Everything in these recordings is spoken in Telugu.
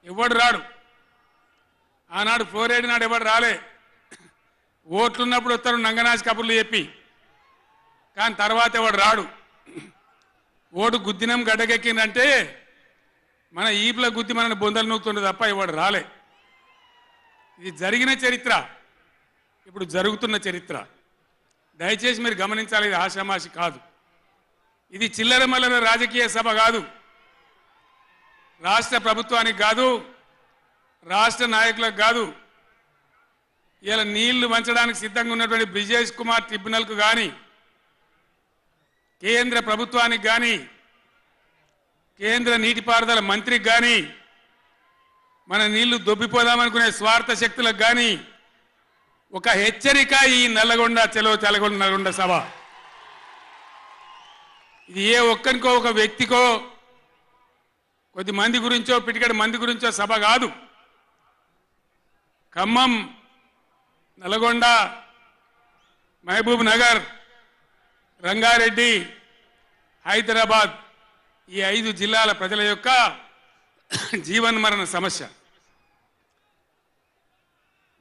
ఎవడు రాడు. ఆనాడు ఫ్లోరైడ్ నాడు ఎవడు రాలే. ఓట్లున్నప్పుడు వస్తారు నంగనాచి కబుర్లు చెప్పి, కానీ తర్వాత ఎవడు రాడు. ఓటు గుద్దినం గడ్డకెక్కిందంటే మన ఈపుల గుద్ది మనని బొందలు నూకుతుండే తప్ప ఎవడు రాలే. ఇది జరిగిన చరిత్ర, ఇప్పుడు జరుగుతున్న చరిత్ర. దయచేసి మీరు గమనించాలి, ఇది ఆషామాషి కాదు. ఇది చిల్లర మల్లర రాజకీయ సభ కాదు. రాష్ట్ర ప్రభుత్వానికి కాదు, రాష్ట్ర నాయకులకు కాదు. ఇలా నీళ్లు వంచడానికి సిద్ధంగా ఉన్నటువంటి బ్రిజేష్ కుమార్ ట్రిబ్యునల్కు కానీ, కేంద్ర ప్రభుత్వానికి కానీ, కేంద్ర నీటిపారుదల మంత్రికి కానీ, మన నీళ్లు దొబ్బిపోదామనుకునే స్వార్థ శక్తులకు కానీ ఒక హెచ్చరిక ఈ నల్లగొండ చలో తెలగొండ నల్గొండ సభ. ఇది ఏ ఒక్కరికో ఒక వ్యక్తికో కొద్ది మంది గురించో పిటికడి మంది గురించో సభ కాదు. ఖమ్మం, నల్గొండ, మహబూబ్ నగర్, రంగారెడ్డి, హైదరాబాద్ ఈ 5 జిల్లాల ప్రజల యొక్క జీవన్మరణ సమస్య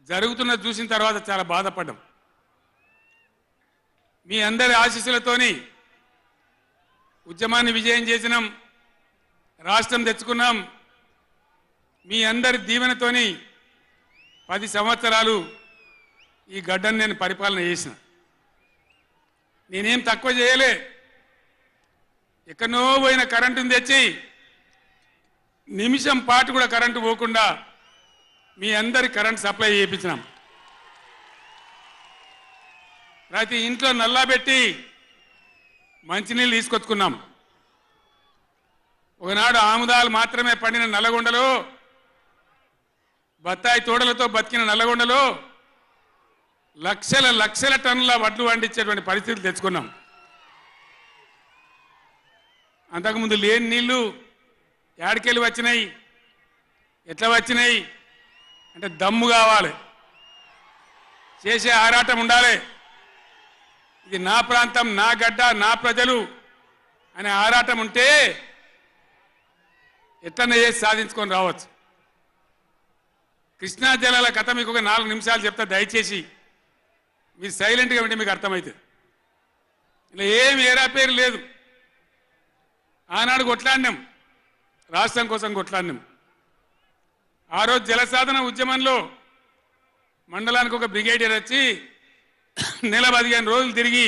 జరుగుతున్న చూసిన తర్వాత చాలా బాధపడ్డాం. మీ అందరి ఆశీస్సులతోని ఉద్యమాన్ని విజయం చేసినాం, రాష్ట్రం తెచ్చుకున్నాం. మీ అందరి దీవెనతోని 10 సంవత్సరాలు ఈ గడ్డను నేను పరిపాలన చేసిన. నేనేం తక్కువ చేయలే. ఎక్కడో పోయిన కరెంటును తెచ్చి నిమిషం పాటు కూడా కరెంటు పోకుండా మీ అందరి కరెంట్ సప్లై చేయించినాం. ప్రతి ఇంట్లో నల్లా పెట్టి మంచినీళ్ళు తీసుకొచ్చుకున్నాం. ఒకనాడు ఆముదాలు మాత్రమే పండిన నల్లగొండలో, బత్తాయి తోడలతో బతికిన నల్లగొండలో లక్షల లక్షల టన్నుల వడ్లు పండించేటువంటి పరిస్థితులు తెచ్చుకున్నాం. అంతకుముందు లేని నీళ్లు ఏడికెళ్ళి వచ్చినాయి, ఎట్లా వచ్చినాయి అంటే దమ్ము కావాలి, చేసే ఆరాటం ఉండాలి. ఇది నా ప్రాంతం, నా గడ్డ, నా ప్రజలు అనే ఆరాటం ఉంటే ఎట్లనే చేసి సాధించుకొని రావచ్చు. కృష్ణా జలాల కథ మీకు ఒక 4 నిమిషాలు చెప్తా, దయచేసి మీరు సైలెంట్గా ఉంటే మీకు అర్థమవుతుంది. ఇలా ఏం ఏరా పేరు లేదు. ఆనాడు కొట్లాడినాం, రాష్ట్రం కోసం కొట్లాడినాం. ఆ రోజు జలసాధన ఉద్యమంలో మండలానికి ఒక బ్రిగేడియర్ వచ్చి నెల 15 రోజులు తిరిగి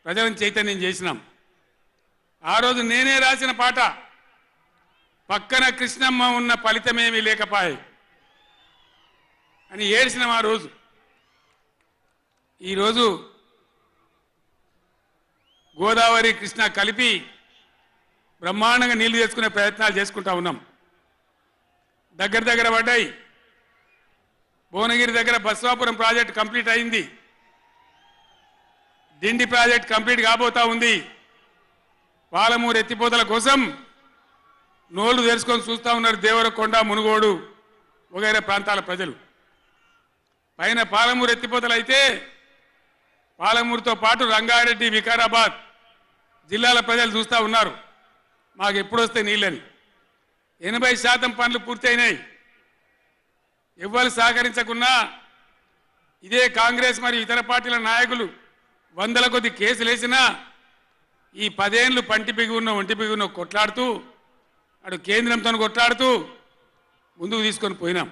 ప్రజలను చైతన్యం చేసినాం. ఆ రోజు నేనే రాసిన పాట, పక్కన కృష్ణమ్మ ఉన్న ఫలితమేమీ లేకపాయే అని ఏడ్చినాం ఆ రోజు. ఈరోజు గోదావరి కృష్ణ కలిపి బ్రహ్మాండంగా నీళ్లు తెచ్చుకునే ప్రయత్నాలు చేసుకుంటా ఉన్నాం. దగ్గర పడ్డాయి. భువనగిరి దగ్గర బస్వాపురం ప్రాజెక్ట్ కంప్లీట్ అయింది. డిండి ప్రాజెక్ట్ కంప్లీట్ కాబోతా ఉంది. పాలమూరు ఎత్తిపోతల కోసం నోళ్లు తెరుచుకొని చూస్తూ ఉన్నారు దేవరకొండ, మునుగోడు వగైరా ప్రాంతాల ప్రజలు. పైన పాలమూరు ఎత్తిపోతలు అయితే పాలమూరుతో పాటు రంగారెడ్డి, వికారాబాద్ జిల్లాల ప్రజలు చూస్తూ ఉన్నారు మాకు ఎప్పుడు వస్తే నీళ్ళని. 80% పనులు పూర్తయినాయి. ఎవ్వరు సహకరించకున్నా ఇదే కాంగ్రెస్ మరియు ఇతర పార్టీల నాయకులు 100ల కొద్ది కేసులు వేసినా ఈ 10 ఏళ్ళు పంటి బిగున్న ఒంటి బిగున్న కొట్లాడుతూ అటు కేంద్రంతో కొట్లాడుతూ ముందుకు తీసుకొని పోయినాం.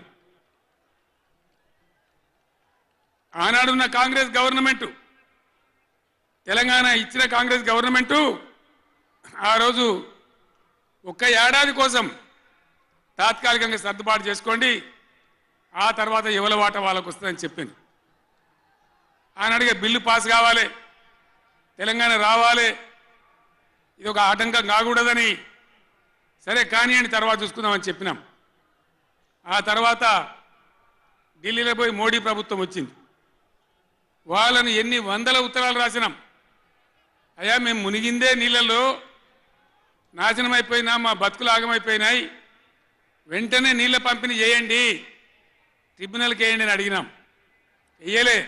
ఆనాడున్న కాంగ్రెస్ గవర్నమెంటు, తెలంగాణ ఇచ్చిన కాంగ్రెస్ గవర్నమెంటు ఆ రోజు 1 ఏడాది కోసం తాత్కాలికంగా సర్దుబాటు చేసుకోండి, ఆ తర్వాత ఎవరి వాట వాళ్ళకు వస్తుందని చెప్పింది. ఆనాడుగా బిల్లు పాస్ కావాలి, తెలంగాణ రావాలి, ఇది ఒక ఆటంకం కాకూడదని సరే కానీ అని తర్వాత చూసుకుందామని చెప్పినాం. ఆ తర్వాత ఢిల్లీలో పోయి మోడీ ప్రభుత్వం వచ్చింది. వాళ్ళని ఎన్ని 100ల ఉత్తరాలు రాసినాం. అయ్యా మేము మునిగిందే నీళ్ళలో నాశనం అయిపోయినా, మా బతుకులు ఆగమైపోయినాయి, వెంటనే నీళ్ళ పంపిణీ చేయండి, ట్రిబ్యునల్కి వేయండి అని అడిగినాం. వేయలే.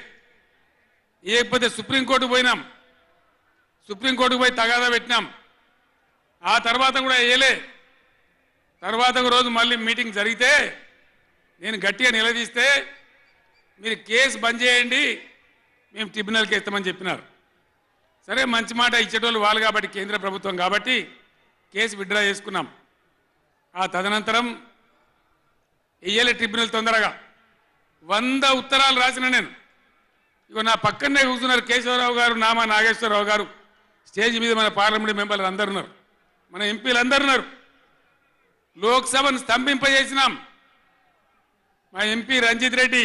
వేయకపోతే సుప్రీంకోర్టుకు పోయినాం. సుప్రీంకోర్టుకు పోయి తగాదా పెట్టినాం. ఆ తర్వాత కూడా వేయలే. తర్వాత ఒక రోజు మళ్ళీ మీటింగ్ జరిగితే నేను గట్టిగా నిలదీస్తే మీరు కేసు బంద్ చేయండి, మేము ట్రిబ్యునల్కి ఎత్తామని చెప్పినారు. సరే, మంచి మాట ఇచ్చేటోళ్ళు వాళ్ళు కాబట్టి, కేంద్ర ప్రభుత్వం కాబట్టి కేసు విత్డ్రా చేసుకున్నాం. ఆ తదనంతరం వెయ్యలే ట్రిబ్యునల్ తొందరగా 100 ఉత్తరాలు రాసిన నేను. ఇగో నా పక్కనే కూర్చున్నారు కేశవరావు గారు, నామా నాగేశ్వరరావు గారు, స్టేజ్ మీద మన పార్లమెంట్ మెంబర్లు అందరు ఉన్నారు, మన ఎంపీలు అందరు ఉన్నారు. లోక్సభను స్తంభింపజేసినాం. మా ఎంపీ రంజిత్ రెడ్డి,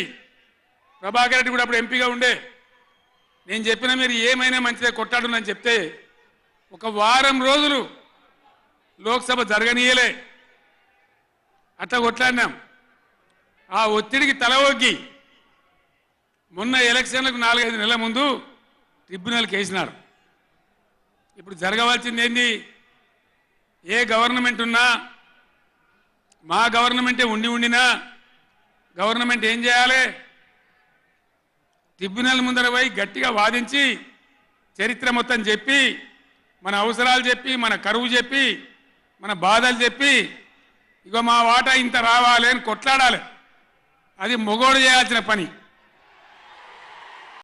ప్రభాకర్ రెడ్డి కూడా అప్పుడు ఎంపీగా ఉండే. నేను చెప్పిన మీరు ఏమైనా మంచిదే కొట్టాడునని చెప్తే 1 వారం రోజులు లోక్సభ జరగనీయలే. అట్లా కొట్లాడినాం. ఆ ఒత్తిడికి తల ఒగ్గి మొన్న ఎలక్షన్లకు 4-5 నెలల ముందు ట్రిబ్యునల్కి వేసినారు. ఇప్పుడు జరగవలసింది ఏంది? ఏ గవర్నమెంట్ ఉన్నా, మా గవర్నమెంటే ఉండినా గవర్నమెంట్ ఏం చేయాలి? ట్రిబ్యునల్ ముందర పోయి గట్టిగా వాదించి చరిత్ర మొత్తం చెప్పి, మన అవసరాలు చెప్పి, మన కరువు చెప్పి, మన బాధలు చెప్పి, ఇగో మా వాటా ఇంత రావాలి అని కొట్లాడాలి. అది మొగోడు చేయాల్సిన పని.